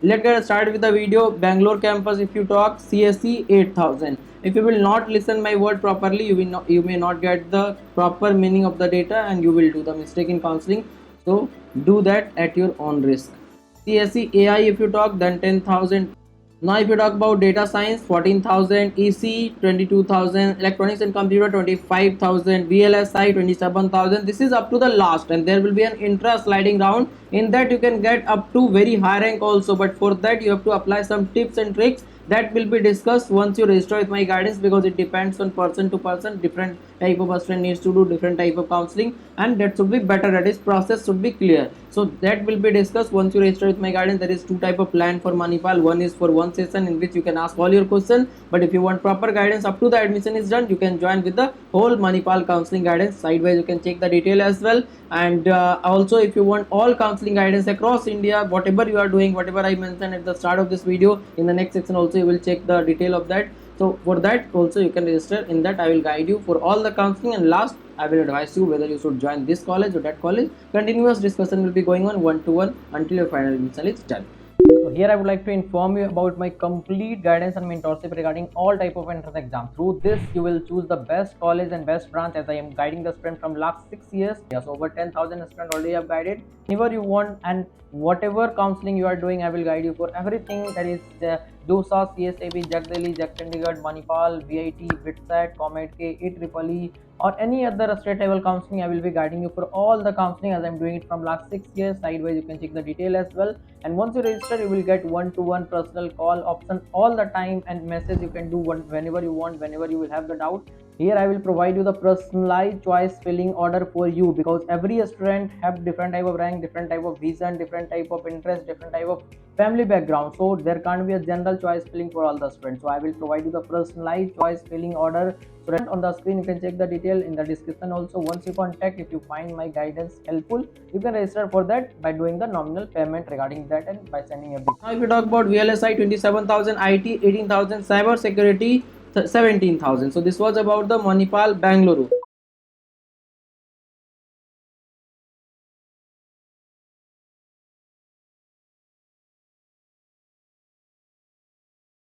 Let's get started with the video. Bangalore campus, if you talk CSE 8000. If you will not listen my word properly, you may not get the proper meaning of the data and you will do the mistake in counseling. So do that at your own risk. CSE AI, if you talk, then 10,000. Now if you talk about data science, 14,000, EC 22,000, electronics and computer 25,000, VLSI 27,000. This is up to the last, and there will be an intra sliding round. In that you can get up to very high rank also, but for that you have to apply some tips and tricks that will be discussed once you register with my guidance, because it depends on person to person. Different type of student needs to do different type of counseling, and that should be better, that is process should be clear. So that will be discussed once you register with my guidance. There is two type of plan for Manipal. One is for one session in which you can ask all your questions, but if you want proper guidance up to the admission is done, you can join with the whole Manipal counseling guidance. Sidewise you can check the detail as well. And also, if you want all counseling guidance across India, whatever you are doing, whatever I mentioned at the start of this video, in the next section also you will check the detail of that. So for that also you can register. In that I will guide you for all the counseling, and last I will advise you whether you should join this college or that college. Continuous discussion will be going on one to one until your final admission is done. So here I would like to inform you about my complete guidance and mentorship regarding all type of entrance exam. Through this you will choose the best college and best branch, as I am guiding the student from last 6 years. Yes, over 10,000 students already have guided. Whenever you want and whatever counseling you are doing, I will guide you for everything, that is DOSA, CSAB, JAG Delhi, JAG Chandigarh, Manipal, VIT, VITSAT, COMEDK, EEEE, or any other state level counseling. I will be guiding you for all the counseling, as I am doing it from last 6 years. Sidewise you can check the detail as well. And once you register, you will get one-to-one personal call option all the time, and message you can do whenever you want, whenever you will have the doubt. Here I will provide you the personalized choice filling order for you, because every student have different type of rank, different type of vision, different type of interest, different type of family background. So there can't be a general choice filling for all the students. So I will provide you the personalized choice filling order. So right on the screen you can check the detail, in the description also. Once you contact, if you find my guidance helpful, you can register for that by doing the nominal payment regarding that and by sending a bill. Now if you talk about VLSI 27,000, IT 18,000, cyber security 17,000. So this was about the Manipal Bangalore.